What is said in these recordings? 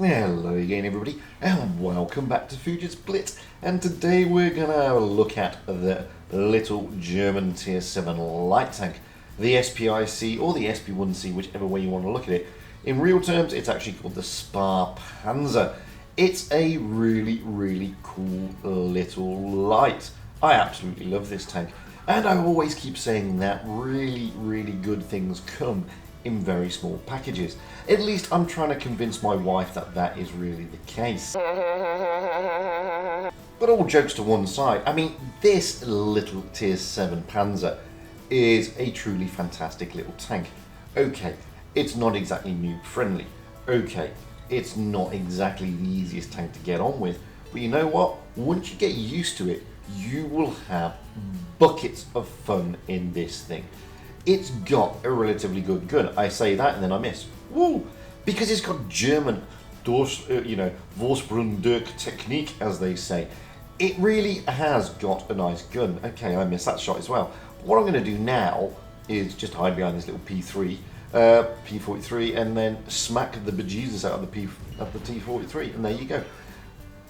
Hello again everybody and welcome back to Fujit's Blitz, and today we're going to have a look at the little German tier 7 light tank, the SP1C or the SP1C, whichever way you want to look at it. In real terms it's actually called the SP1C. It's a really cool little light. I absolutely love this tank, and I always keep saying that really good things come in very small packages. At least I'm trying to convince my wife that that is really the case. But all jokes to one side, I mean, this little tier 7 Panzer is a truly fantastic little tank. Okay, it's not exactly noob friendly. Okay, it's not exactly the easiest tank to get on with. But you know what? Once you get used to it, you will have buckets of fun in this thing. It's got a relatively good gun. I say that and then I miss. Woo! Because it's got German, Vorsprung-Dirk technique, as they say. It really has got a nice gun. Okay, I missed that shot as well. But what I'm going to do now is just hide behind this little P43, and then smack the bejesus out of the T43, and there you go.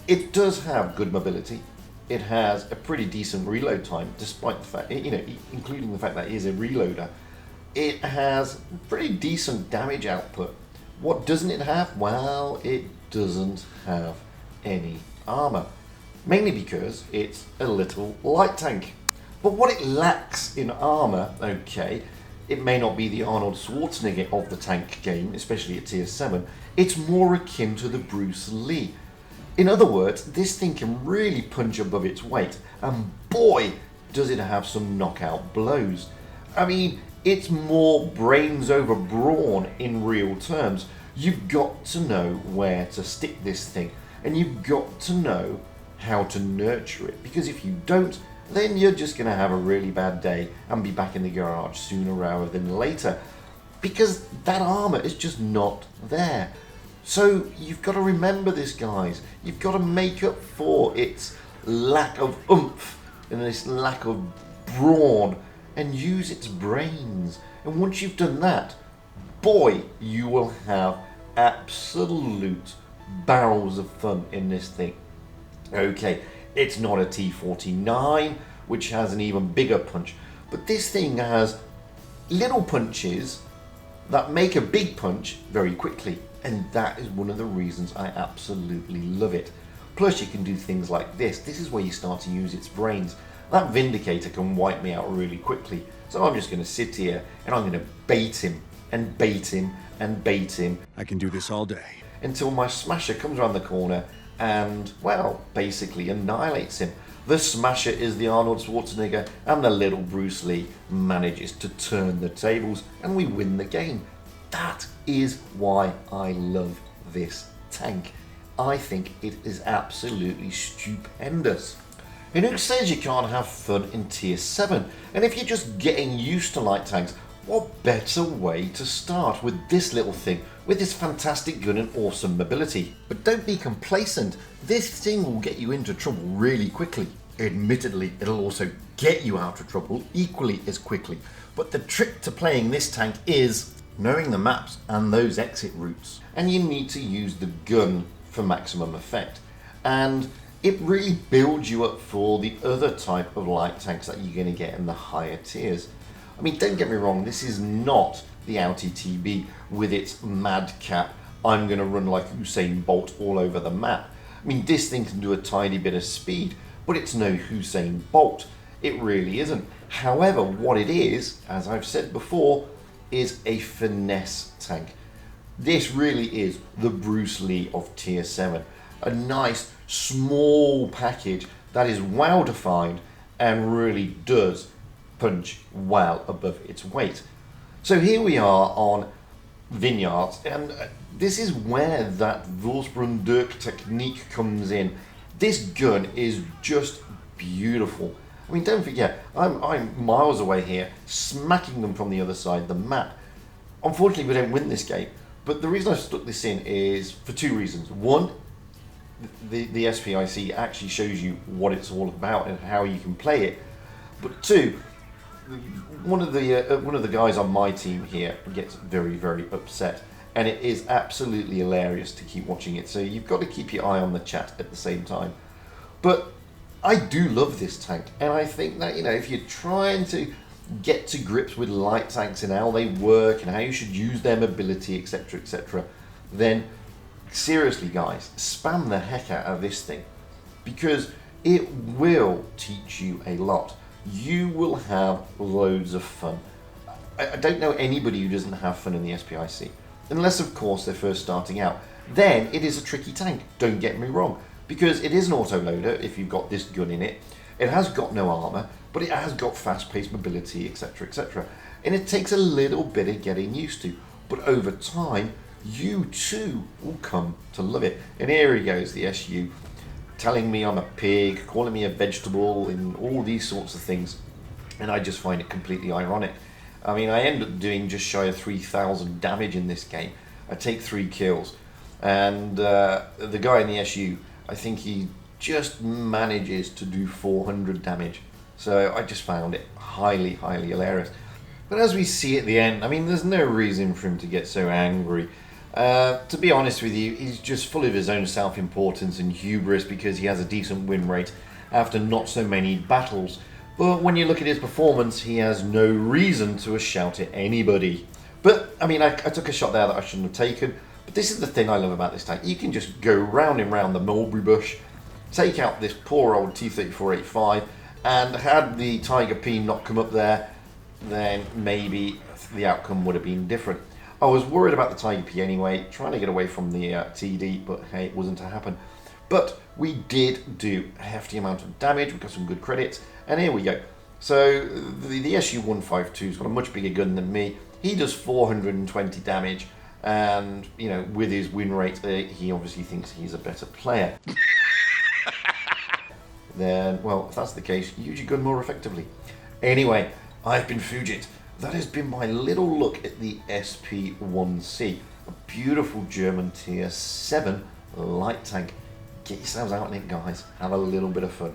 It does have good mobility. It has a pretty decent reload time, despite the fact, including the fact that it is a reloader. It has pretty decent damage output. What doesn't it have? Well, it doesn't have any armor, mainly because it's a little light tank. But what it lacks in armor, okay, it may not be the Arnold Schwarzenegger of the tank game, especially at tier 7. It's more akin to the Bruce Lee. In other words, this thing can really punch above its weight, and boy, does it have some knockout blows. I mean, it's more brains over brawn in real terms. You've got to know where to stick this thing, and you've got to know how to nurture it, because if you don't, then you're just going to have a really bad day and be back in the garage sooner rather than later, because that armor is just not there. So you've got to remember this, guys. You've got to make up for its lack of oomph and this lack of brawn and use its brains. And once you've done that, boy, you will have absolute barrels of fun in this thing. Okay, it's not a T49, which has an even bigger punch, but this thing has little punches that make a big punch very quickly. And that is one of the reasons I absolutely love it. Plus you can do things like this. This is where you start to use its brains. That Vindicator can wipe me out really quickly. So I'm just going to sit here and I'm going to bait him and bait him and bait him. I can do this all day. Until my Smasher comes around the corner and, well, basically annihilates him. The Smasher is the Arnold Schwarzenegger, and the little Bruce Lee manages to turn the tables and we win the game. That is why I love this tank. I think it is absolutely stupendous. And who says you can't have fun in tier 7? And if you're just getting used to light tanks, what better way to start with this little thing, with this fantastic gun and awesome mobility? But don't be complacent. This thing will get you into trouble really quickly. Admittedly, it'll also get you out of trouble equally as quickly. But the trick to playing this tank is knowing the maps and those exit routes, and you need to use the gun for maximum effect. And it really builds you up for the other type of light tanks that you're going to get in the higher tiers. I mean, don't get me wrong, this is not the Audi TB with its madcap, I'm going to run like Usain Bolt all over the map. I mean, this thing can do a tiny bit of speed, but it's no Usain Bolt. It really isn't. However, what it is, as I've said before, is a finesse tank. This really is the Bruce Lee of tier 7. A nice small package that is well defined and really does punch well above its weight. So here we are on Vineyards, and this is where that Vorsprung-Dirk technique comes in. This gun is just beautiful. I mean, don't forget, I'm miles away here, smacking them from the other side of the map. Unfortunately, we don't win this game, but the reason I stuck this in is for two reasons. One, the SP1C actually shows you what it's all about and how you can play it. But two, one of the guys on my team here gets very upset, and it is absolutely hilarious to keep watching it. So you've got to keep your eye on the chat at the same time. But I do love this tank, and I think that, you know, if you're trying to get to grips with light tanks and how they work and how you should use their mobility, etc., then seriously guys, spam the heck out of this thing, because it will teach you a lot. You will have loads of fun. I don't know anybody who doesn't have fun in the SP1C, unless of course they're first starting out. Then it is a tricky tank, don't get me wrong, because it is an autoloader if you've got this gun in it. It has got no armor, but it has got fast-paced mobility, etc., and it takes a little bit of getting used to, but over time you too will come to love it. And here he goes, the SU, telling me I'm a pig, calling me a vegetable, and all these sorts of things, and I just find it completely ironic. I mean, I end up doing just shy of 3,000 damage in this game. I take 3 kills, and the guy in the SU, I think he just manages to do 400 damage. So I just found it highly, highly hilarious. But as we see at the end, I mean, there's no reason for him to get so angry. To be honest with you, he's just full of his own self-importance and hubris because he has a decent win rate after not so many battles. But when you look at his performance, he has no reason to shout at anybody. But, I mean, I took a shot there that I shouldn't have taken. But this is the thing I love about this tank. You can just go round and round the mulberry bush, take out this poor old T-34-85, and had the Tiger P not come up there, then maybe the outcome would have been different. I was worried about the Tiger P anyway, trying to get away from the TD, but hey, it wasn't to happen. But we did do a hefty amount of damage, we got some good credits, and here we go. So the SU-152's got a much bigger gun than me. He does 420 damage, and you know, with his win rate, he obviously thinks he's a better player. Then, well, if that's the case, use your gun more effectively. Anyway, I've been Fugit. That has been my little look at the SP1C, a beautiful German tier 7 light tank. Get yourselves out in it, guys. Have a little bit of fun.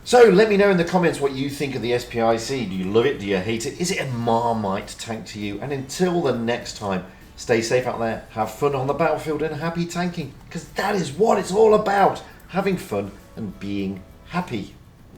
So let me know in the comments what you think of the SP1C. Do you love it? Do you hate it? Is it a Marmite tank to you? And until the next time, stay safe out there, have fun on the battlefield, and happy tanking, because that is what it's all about. Having fun and being happy.